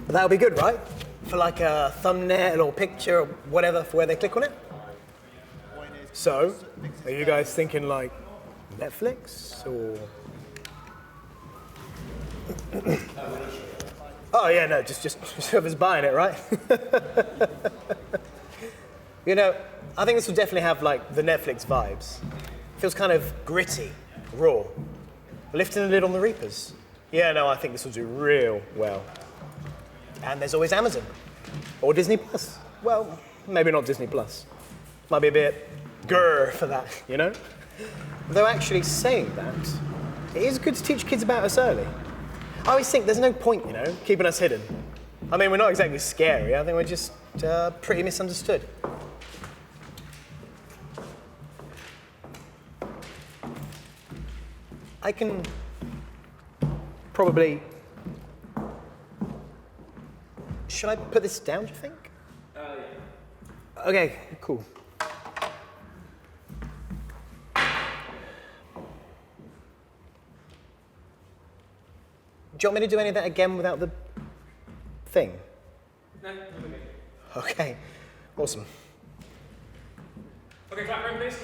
But that'll be good, right? For like a thumbnail or picture or whatever for where they click on it. So, are you guys thinking like Netflix or? Oh yeah, no, just whoever's buying it, right? You know, I think this will definitely have like the Netflix vibes. Feels kind of gritty, raw. Lifting the lid on the Reapers. Yeah, no, I think this will do real well. And there's always Amazon. Or Disney Plus. Well, maybe not Disney Plus. Might be a bit grr for that, you know? Though actually saying that, it is good to teach kids about us early. I always think there's no point, you know, keeping us hidden. I mean, we're not exactly scary. I think we're just pretty misunderstood. I can probably... Should I put this down, do you think? Yeah. Okay, cool. Do you want me to do any of that again without the thing? No, no, okay. Okay, awesome. Okay, clap room, please.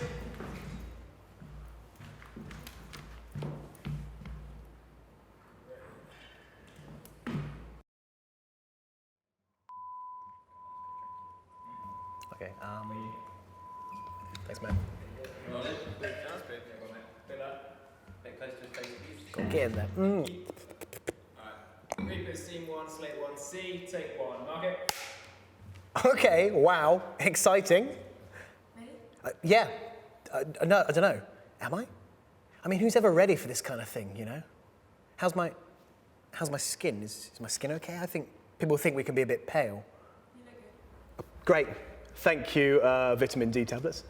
Okay, thanks, man. Get in there. Alright. Reapers, scene 1, slate 1C, take 1. Mark it. Okay, wow, exciting. Yeah, no, I don't know. Am I? I mean, who's ever ready for this kind of thing, you know? How's my skin? Is my skin okay? I think people think we can be a bit pale. You look good. Great, thank you, vitamin D tablets.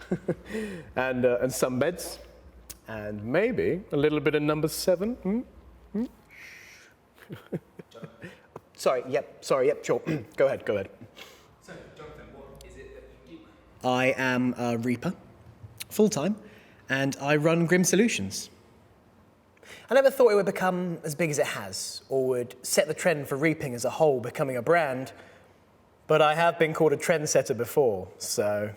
and sunbeds. And maybe a little bit of number 7. Sorry, yep, sure. Go ahead. So, Jonathan, what is it that you do? I am a Reaper, full-time, and I run Grim Solutions. I never thought it would become as big as it has, or would set the trend for reaping as a whole, becoming a brand, but I have been called a trendsetter before, so...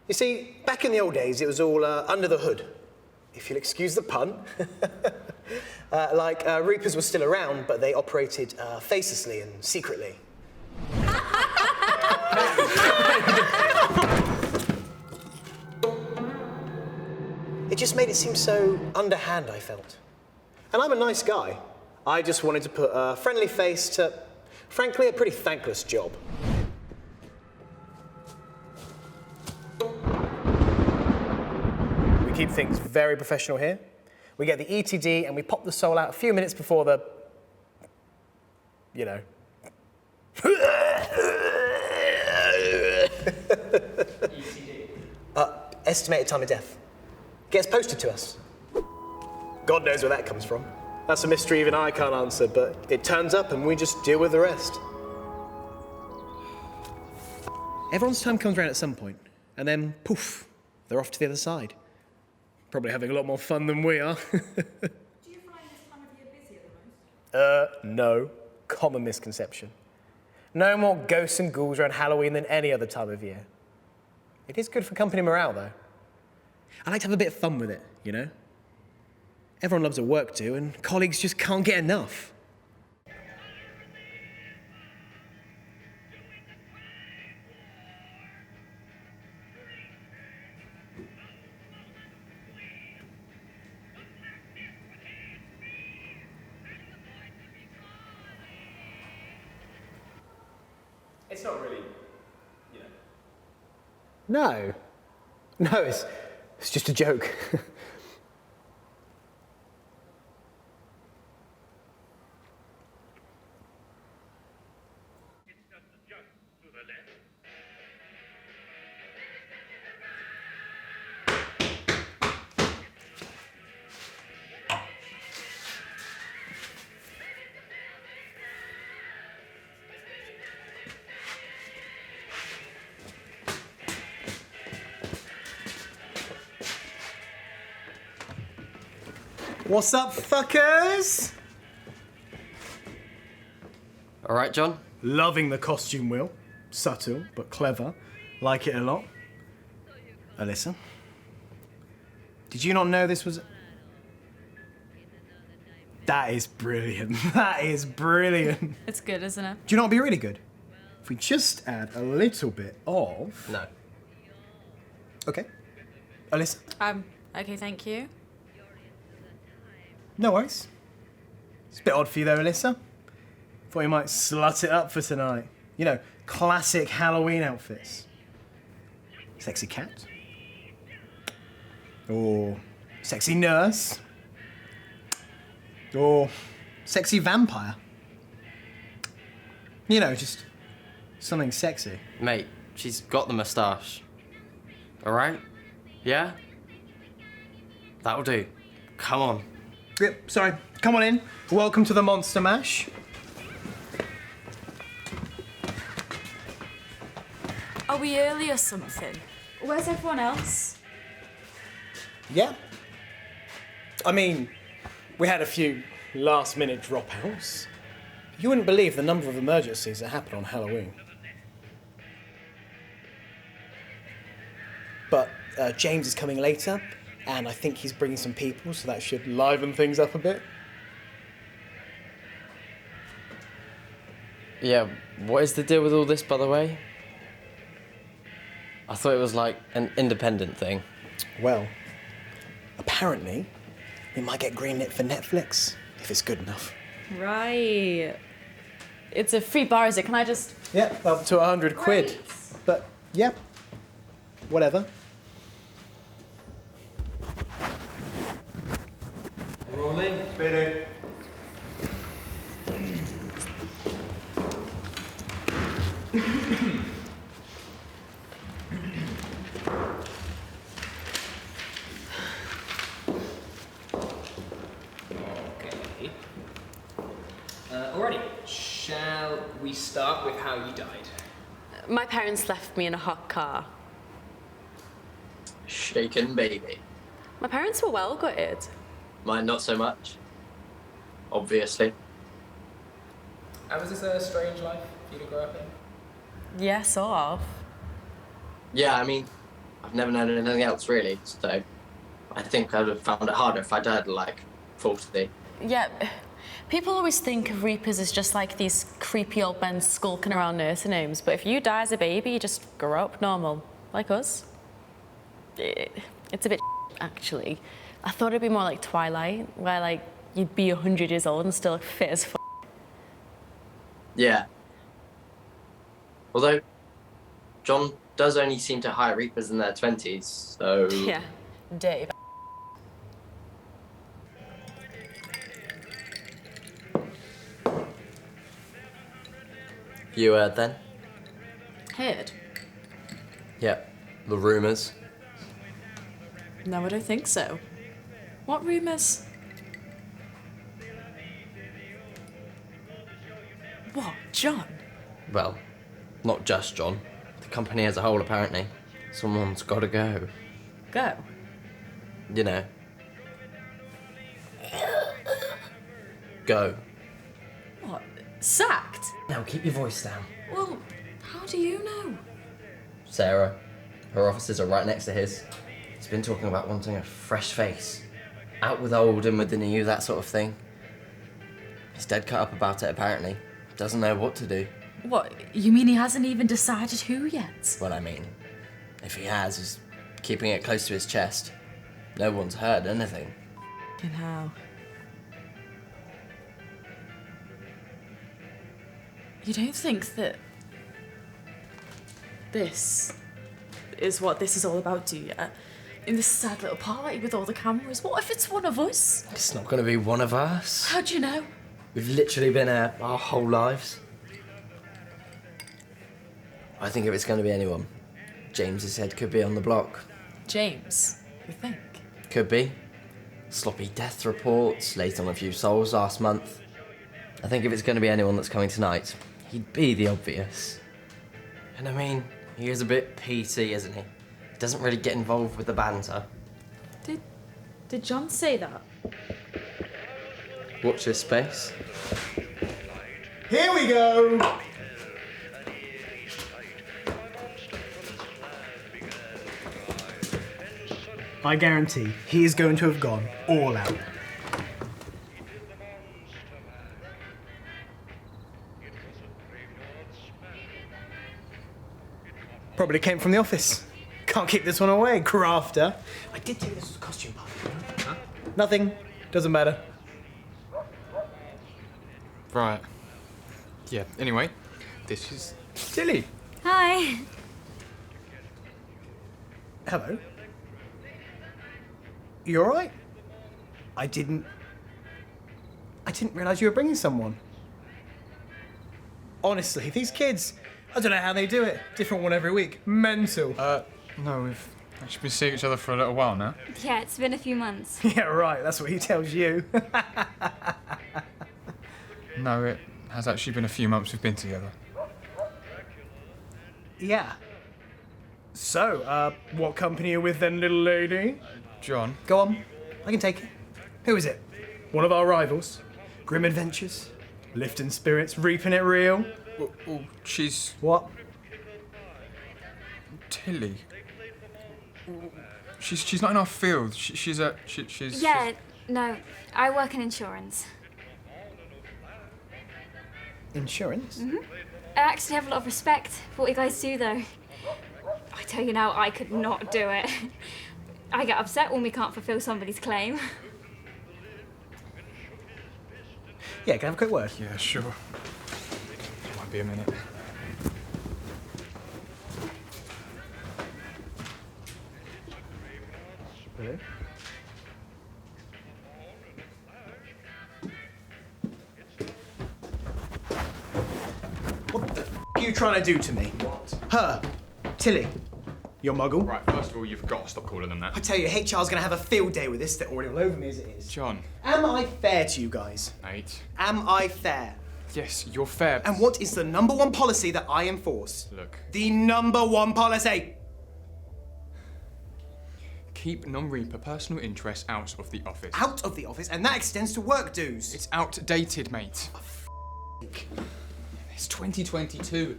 You see, back in the old days, it was all under the hood, if you'll excuse the pun. Reapers were still around, but they operated facelessly and secretly. It just made it seem so underhand, I felt. And I'm a nice guy. I just wanted to put a friendly face to, frankly, a pretty thankless job. We keep things very professional here. We get the ETD and we pop the soul out a few minutes before the, you know. ETD? Estimated time of death. Gets posted to us. God knows where that comes from. That's a mystery even I can't answer, but it turns up and we just deal with the rest. Everyone's time comes around at some point, and then poof, they're off to the other side. Probably having a lot more fun than we are. Do you find this time of year busier than most? No. Common misconception. No more ghosts and ghouls around Halloween than any other time of year. It is good for company morale, though. I like to have a bit of fun with it, you know? Everyone loves a work do, and colleagues just can't get enough. It's not really, you know. No, it's just a joke. What's up, fuckers? All right, John? Loving the costume wheel. Subtle, but clever. Like it a lot. Alyssa? Did you not know this was... That is brilliant. That is brilliant. It's good, isn't it? Do you know what would be really good? If we just add a little bit of... No. Okay. Alyssa? Okay, thank you. No worries. It's a bit odd for you though, Alyssa. Thought you might slut it up for tonight. You know, classic Halloween outfits. Sexy cat. Or sexy nurse. Or sexy vampire. You know, just something sexy. Mate, she's got the moustache. All right? Yeah? That'll do. Come on. Yep, sorry. Come on in. Welcome to the Monster Mash. Are we early or something? Where's everyone else? Yeah. I mean, we had a few last-minute dropouts. You wouldn't believe the number of emergencies that happen on Halloween. But James is coming later, and I think he's bringing some people, so that should liven things up a bit. Yeah, what is the deal with all this, by the way? I thought it was like an independent thing. Well, apparently, we might get greenlit for Netflix, if it's good enough. Right. It's a free bar, is it? Can I just... Yeah, up to 100 quid. Great. But, yeah, whatever. Rolling. Ready. Okay. Alrighty. Shall we start with how you died? My parents left me in a hot car. Shaken baby. My parents were well gutted. Mine not so much. Obviously. Was this a strange life for you to grow up in? Yeah, sort of. Yeah, I mean, I've never known anything else really, so I think I would have found it harder if I'd died at like 40. Yeah, people always think of Reapers as just like these creepy old men skulking around nursing homes, but if you die as a baby, you just grow up normal, like us. It's a bit actually. I thought it'd be more like Twilight, where like you'd be 100 years old and still look fit as f***. Yeah. Although, John does only seem to hire Reapers in their 20s, so... Yeah, dirty. You heard then? Heard? Yeah, the rumours. No, I don't think so. What rumours? What, John? Well, not just John. The company as a whole, apparently. Someone's got to go. Go. You know. Go. What, sacked? Now keep your voice down. Well, how do you know? Sarah. Her offices are right next to his. He's been talking about wanting a fresh face. Out with old, in with the new, that sort of thing. He's dead cut up about it, apparently. Doesn't know what to do. What, you mean he hasn't even decided who yet? Well, I mean, if he has, he's keeping it close to his chest. No one's heard anything. And how? You don't think that this is what this is all about, do you? In this sad little party with all the cameras, what if it's one of us? It's not going to be one of us. How do you know? We've literally been here our whole lives. I think if it's going to be anyone, James's head could be on the block. James, you think? Could be. Sloppy death reports, late on a few souls last month. I think if it's going to be anyone that's coming tonight, he'd be the obvious. And I mean, he is a bit PT, isn't he? Doesn't really get involved with the banter. Did John say that? Watch this space. Here we go! I guarantee he is going to have gone all out. Probably came from the office. Can't keep this one away, crafter. I did think this was a costume party. Huh? Nothing. Doesn't matter. Right. Yeah, anyway, this is Tilly. Hi. Hello. You alright? I didn't realise you were bringing someone. Honestly, these kids, I don't know how they do it. Different one every week. Mental. No, we've actually been seeing each other for a little while now. Yeah, it's been a few months. Yeah, right. That's what he tells you. No, it has actually been a few months we've been together. Yeah. So, what company are you with then, little lady? John. Go on. I can take it. Who is it? One of our rivals? Grim Adventures? Lifting spirits, reaping it real? Oh, she's What? Tilly. She's not in our field. She's Yeah, no, I work in insurance. Insurance? I actually have a lot of respect for what you guys do, though. I tell you now, I could not do it. I get upset when we can't fulfill somebody's claim. Yeah, can I have a quick word? Yeah, sure. Might be a minute. Really? What the f are you trying to do to me? What? Her. Tilly. Your muggle. Right, first of all, you've got to stop calling them that. I tell you, HR's gonna have a field day with this. They're already all over me as it is. John. Am I fair to you guys? Mate. Am I fair? Yes, you're fair. And what is the #1 policy that I enforce? Look. The #1 policy! Keep non-Reaper personal interests out of the office. Out of the office, and that extends to work dues. It's outdated, mate. It's 2022.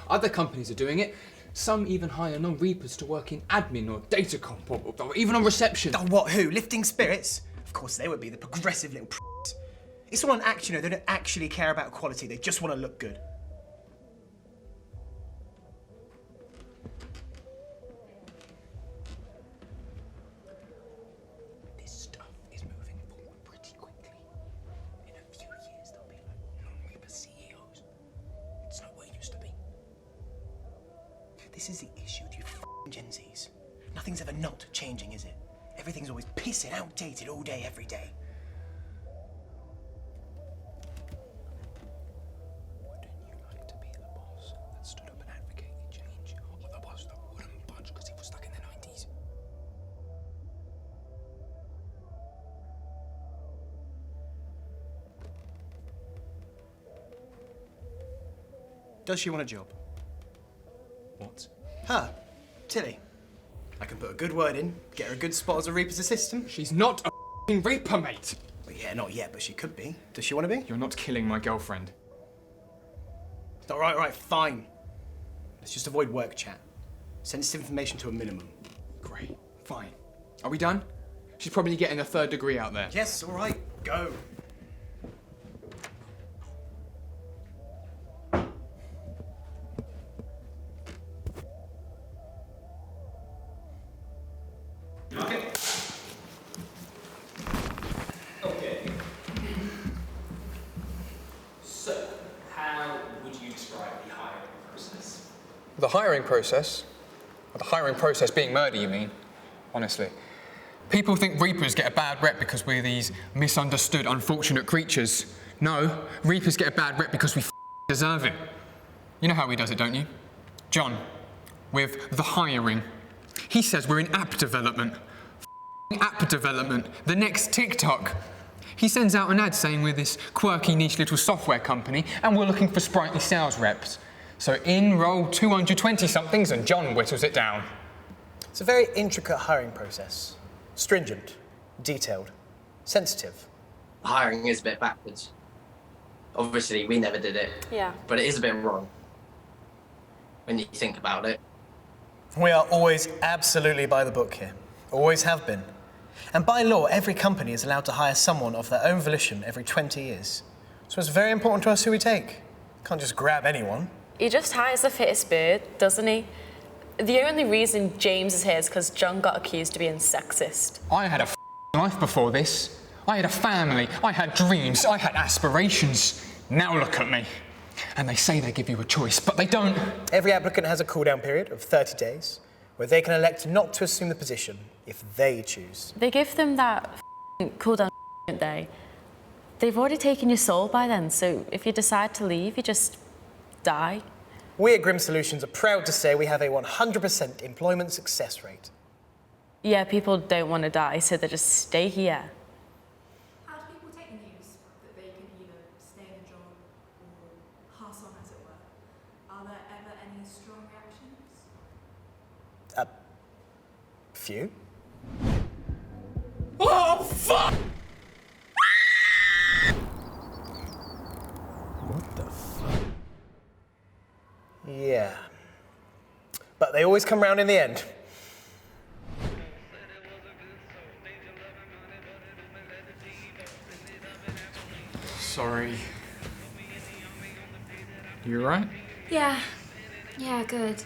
Other companies are doing it. Some even hire non-Reapers to work in admin or data comp or even on reception. Oh, what, who? Lifting spirits? Of course they would be, the progressive little p***s. It's all an act, you know, they don't actually care about quality, they just want to look good. This stuff is moving forward pretty quickly. In a few years, they'll be like non-Reaper CEOs. It's not what it used to be. This is the issue with you f***ing Gen Zs. Nothing's ever not changing, is it? Everything's always pissing outdated all day, every day. Wouldn't you like to be the boss that stood up and advocated change? Or the boss that wouldn't budge because he was stuck in the 90s? Does she want a job? What? Her. Tilly. I can put a good word in, get her a good spot as a Reaper's assistant. She's not a f***ing Reaper, mate. Well, yeah, not yet, but she could be. Does she want to be? You're not killing my girlfriend. All right, fine. Let's just avoid work chat. Sensitive information to a minimum. Great. Fine. Are we done? She's probably getting a 3rd degree out there. Yes, all right, go. Okay. So, how would you describe the hiring process? The hiring process? The hiring process being murder, you mean? Honestly. People think Reapers get a bad rep because we're these misunderstood, unfortunate creatures. No, Reapers get a bad rep because we deserve it. You know how he does it, don't you? John, with the hiring. He says we're in app development. App development. The next TikTok. He sends out an ad saying we're this quirky niche little software company and we're looking for sprightly sales reps. So in roll 220-somethings and John whittles it down. It's a very intricate hiring process. Stringent, detailed, sensitive. Hiring is a bit backwards. Obviously, we never did it, Yeah. but it is a bit wrong when you think about it. We are always absolutely by the book here. Always have been. And by law, every company is allowed to hire someone of their own volition every 20 years. So it's very important to us who we take. Can't just grab anyone. He just hires the fittest bird, doesn't he? The only reason James is here is because John got accused of being sexist. I had a life before this. I had a family, I had dreams, I had aspirations. Now look at me. And they say they give you a choice, but they don't. Every applicant has a cool-down period of 30 days where they can elect not to assume the position if they choose. They give them that cool down, don't they? They've already taken your soul by then, so if you decide to leave, you just die. We at Grim Solutions are proud to say we have a 100% employment success rate. Yeah, people don't want to die, so they just stay here. How do people take the news that they can either stay in a job or pass on, as it were? Are there ever any strong reactions? Few. Oh, fuck! What the fuck? Yeah. But they always come round in the end. Sorry. You alright? Yeah, good.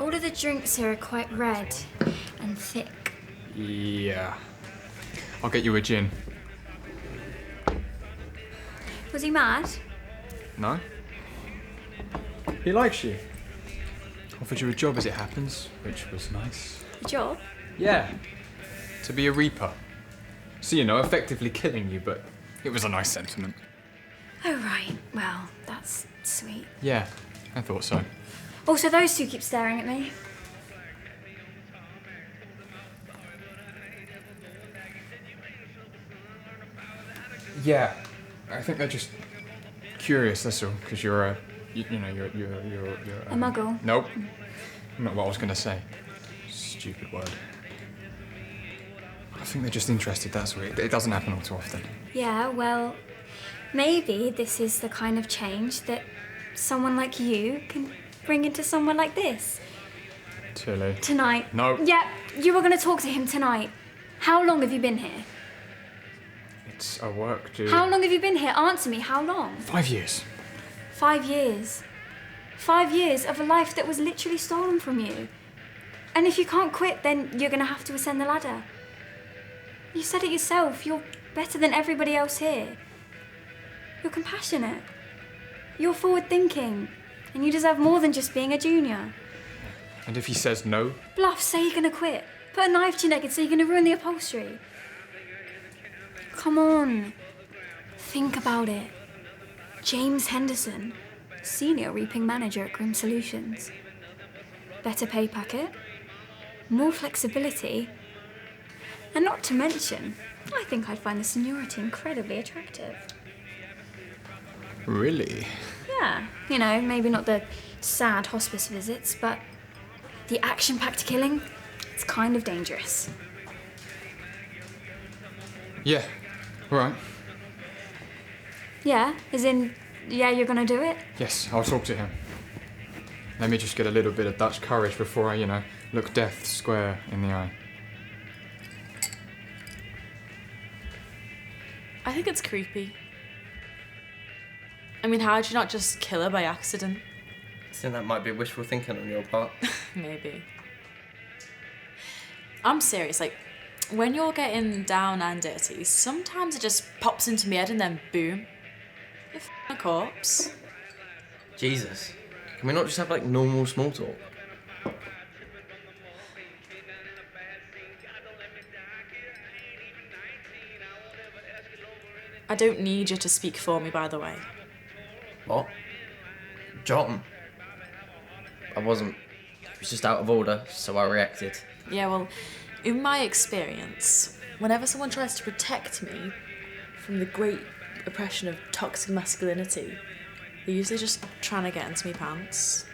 All of the drinks here are quite red and thick. Yeah. I'll get you a gin. Was he mad? No? He likes you. Offered you a job as it happens, which was nice. A job? Yeah. To be a Reaper. So, you know, effectively killing you, but it was a nice sentiment. Oh, right. Well, that's sweet. Yeah, I thought so. Also, those two keep staring at me. Yeah, I think they're just curious, that's all, because you're a, you're A muggle? Nope. Not what I was going to say. Stupid word. I think they're just interested, that's all. It doesn't happen all too often. Yeah, well, maybe this is the kind of change that someone like you can bring into someone like this. Tilly. Tonight. No. Yeah, you were going to talk to him tonight. How long have you been here? It's a work, dude. How long have you been here? Answer me, how long? 5 years. 5 years. 5 years of a life that was literally stolen from you. And if you can't quit, then you're going to have to ascend the ladder. You said it yourself, you're better than everybody else here. You're compassionate. You're forward-thinking. And you deserve more than just being a junior. And if he says no? Bluff, say you're going to quit. Put a knife to your neck and say you're going to ruin the upholstery. Come on. Think about it. James Henderson, Senior Reaping Manager at Grim Solutions. Better pay packet, more flexibility, and not to mention, I think I'd find the seniority incredibly attractive. Really? Yeah, you know, maybe not the sad hospice visits, but the action-packed killing, it's kind of dangerous. Yeah, all right. Yeah, as in, yeah, you're gonna do it? Yes, I'll talk to him. Let me just get a little bit of Dutch courage before I, look death square in the eye. I think it's creepy. I mean, how'd you not just kill her by accident? I think that might be wishful thinking on your part. Maybe. I'm serious, like, when you're getting down and dirty, sometimes it just pops into my head and then boom, you're a corpse. Jesus. Can we not just have, normal small talk? I don't need you to speak for me, by the way. What? John? I wasn't. It was just out of order, so I reacted. Yeah, well, in my experience, whenever someone tries to protect me from the great oppression of toxic masculinity, they're usually just trying to get into me pants.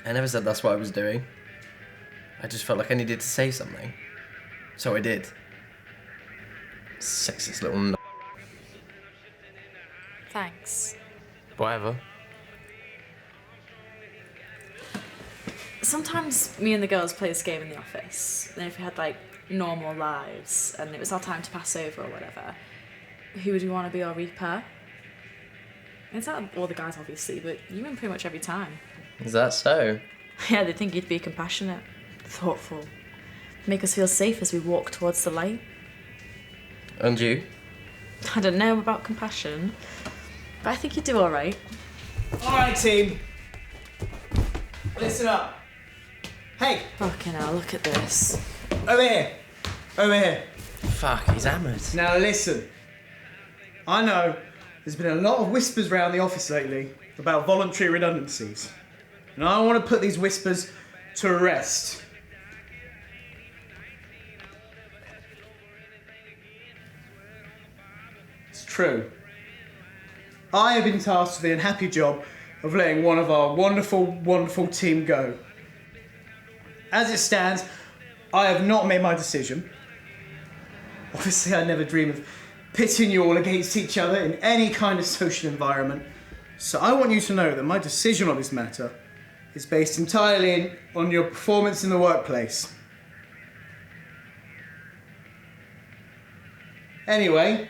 I never said that's what I was doing. I just felt like I needed to say something. So I did. Sexist little Thanks. Whatever. Sometimes me and the girls play this game in the office. And if we had like normal lives and it was our time to pass over or whatever, who would you want to be our Reaper? It's not all the guys, obviously, but you win pretty much every time. Is that so? Yeah, they think you'd be compassionate, thoughtful, make us feel safe as we walk towards the light. And you? I don't know about compassion, but I think you'd do all right. All right, team. Listen up. Hey, Fucking hell, look at this. over here. Over here. Fuck, he's hammered. Now listen. I know there's been a lot of whispers around the office lately about voluntary redundancies. And I want to put these whispers to rest. It's true. I have been tasked with the unhappy job of letting one of our wonderful, wonderful team go. As it stands, I have not made my decision. Obviously, I never dream of pitting you all against each other in any kind of social environment. So I want you to know that my decision on this matter is based entirely on your performance in the workplace. Anyway,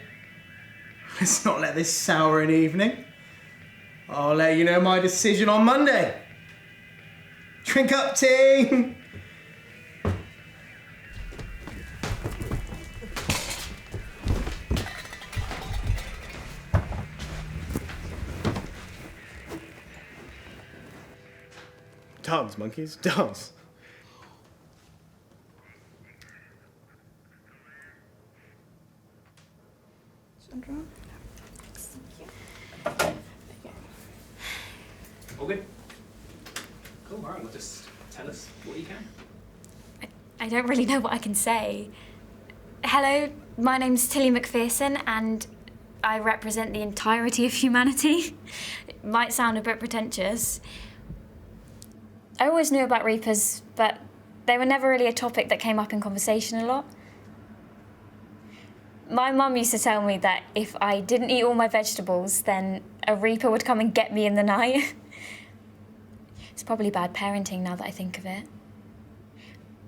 let's not let this sour an evening. I'll let you know my decision on Monday. Drink up, team! Dance, monkeys, dance. All good? Cool, alright, well just tell us what you can. I don't really know what I can say. Hello, my name's Tilly McPherson and I represent the entirety of humanity. It might sound a bit pretentious. I always knew about Reapers, but they were never really a topic that came up in conversation a lot. My mum used to tell me that if I didn't eat all my vegetables, then a Reaper would come and get me in the night. It's probably bad parenting now that I think of it.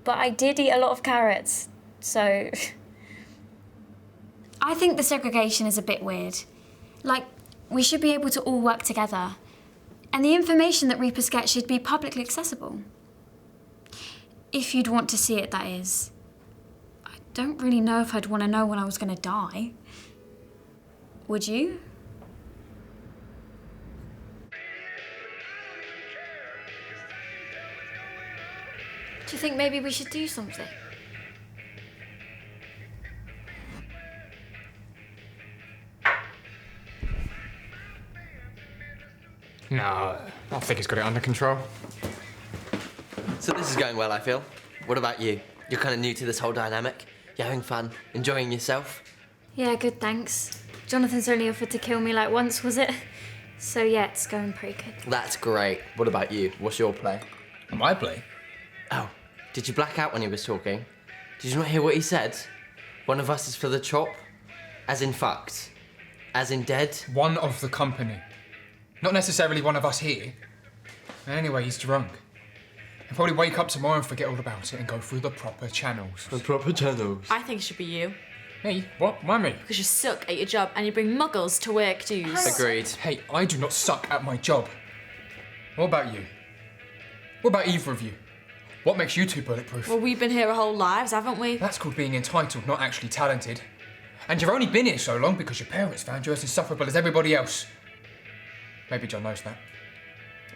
But I did eat a lot of carrots, so... I think the segregation is a bit weird. Like, we should be able to all work together. And the information that Reapers get should be publicly accessible. If you'd want to see it, that is. I don't really know if I'd want to know when I was going to die. Would you? Do you think maybe we should do something? No, I think he's got it under control. So this is going well, I feel. What about you? You're kind of new to this whole dynamic. You're having fun, enjoying yourself? Yeah, good, thanks. Jonathan's only offered to kill me like once, was it? So yeah, it's going pretty good. That's great. What about you? What's your play? My play? Oh, did you black out when he was talking? Did you not hear what he said? One of us is for the chop? As in fucked? As in dead? One of the company. Not necessarily one of us here. And anyway, he's drunk. He'll probably wake up tomorrow and forget all about it and go through the proper channels. The proper channels. I think it should be you, Me? What? Why me? because you suck at your job and you bring muggles to work dues. Agreed. Hey, I do not suck at my job. What about you? What about either of you? What makes you two bulletproof? Well, we've been here our whole lives, haven't we? That's called being entitled, not actually talented. And you've only been here so long because your parents found you as insufferable as everybody else. Maybe John knows that.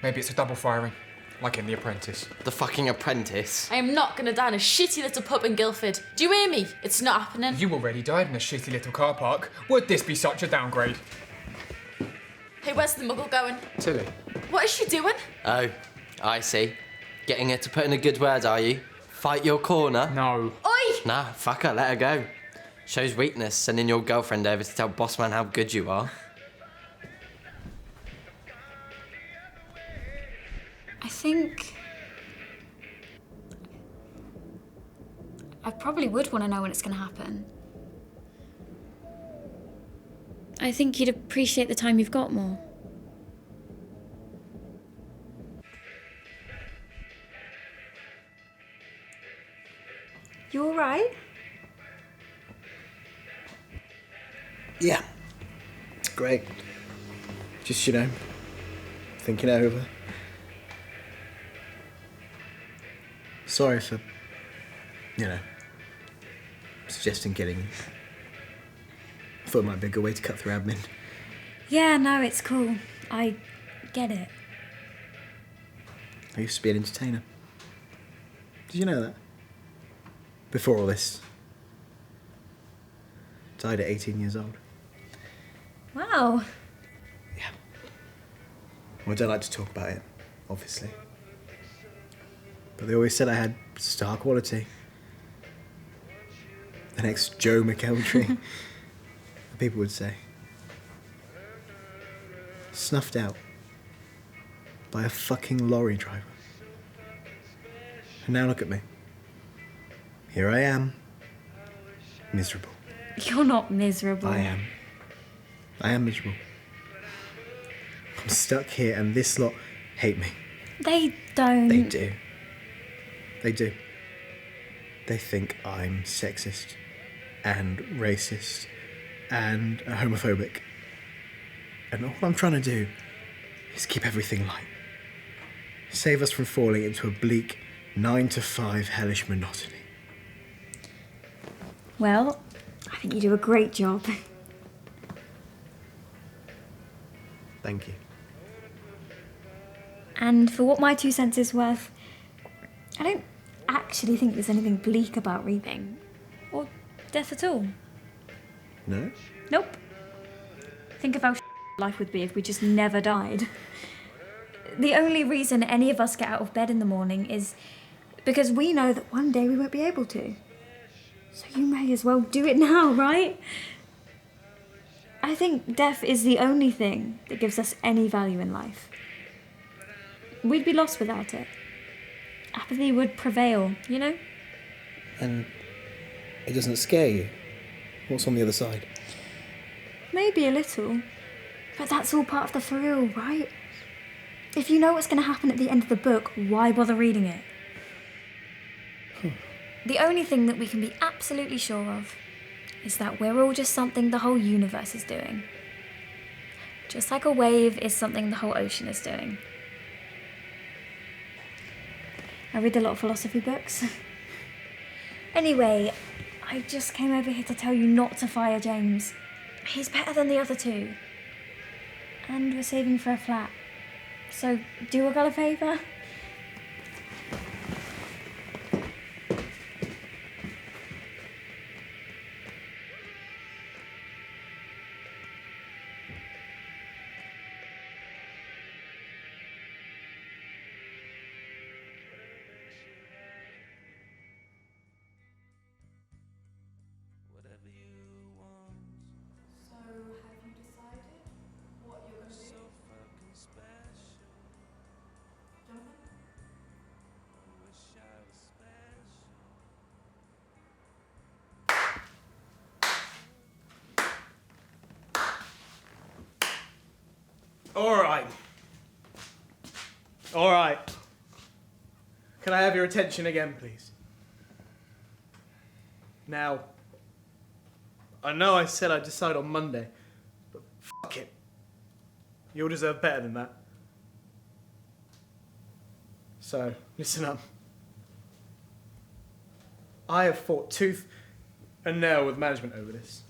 Maybe it's a double firing, like in The Apprentice. The fucking Apprentice. I am not going to die in a shitty little pub in Guildford. Do you hear me? It's not happening. You already died in a shitty little car park. Would this be such a downgrade? Hey, where's the muggle going? Tilly. What is she doing? Oh, I see. Getting her to put in a good word, are you? Fight your corner? No. Oi! Nah, fuck her, let her go. Shows weakness, sending your girlfriend over to tell Bossman how good you are. I think... I probably would want to know when it's going to happen. I think you'd appreciate the time you've got more. You alright? Yeah. Great. Just, thinking it over. Sorry for, suggesting killing you. I thought it might be a good way to cut through admin. Yeah, no, it's cool. I get it. I used to be an entertainer. Did you know that? Before all this. Died at 18 years old. Wow. Yeah. Well, I don't like to talk about it, obviously. But they always said I had star quality. The next Joe McElderry. People would say. Snuffed out by a fucking lorry driver. And now look at me. Here I am. Miserable. You're not miserable. I am. I am miserable. I'm stuck here and this lot hate me. They don't. They do. They do. They think I'm sexist and racist and homophobic. And all I'm trying to do is keep everything light. Save us from falling into a bleak 9-to-5 hellish monotony. Well, I think you do a great job. Thank you. And for what my 2 cents is worth, I don't actually think there's anything bleak about reaping. Or death at all. No? Nope. Think of how life would be if we just never died. The only reason any of us get out of bed in the morning is because we know that one day we won't be able to. So you may as well do it now, right? I think death is the only thing that gives us any value in life. We'd be lost without it. Apathy would prevail, you know? And it doesn't scare you? What's on the other side? Maybe a little. But that's all part of the thrill, right? If you know what's going to happen at the end of the book, why bother reading it? The only thing that we can be absolutely sure of is that we're all just something the whole universe is doing. Just like a wave is something the whole ocean is doing. I read a lot of philosophy books. Anyway, I just came over here to tell you not to fire James. He's better than the other 2. And we're saving for a flat. So, do a girl a favour? So, have you decided what you're going to do? Jonathan? All right. Can I have your attention again, please? Now, I know I said I'd decide on Monday, but fuck it. You'll deserve better than that. So, listen up. I have fought tooth and nail with management over this,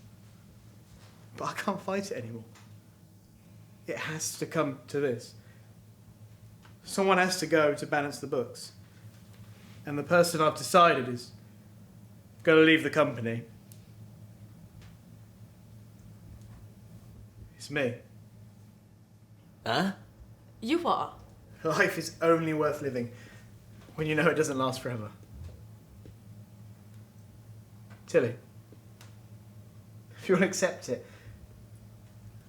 but I can't fight it anymore. It has to come to this. Someone has to go to balance the books. And the person I've decided is going to leave the company. It's me. Huh? You are? Life is only worth living when you know it doesn't last forever. Tilly, if you want to accept it,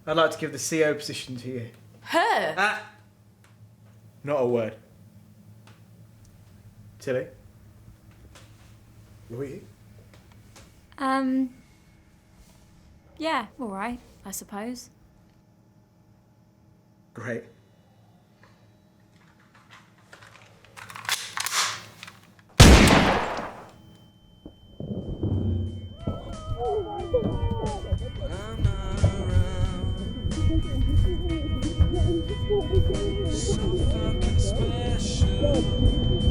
I'd like to give the CEO position to you. Her? Not a word. Tilly? Who are you? Yeah, alright. I suppose. Great. So fucking special.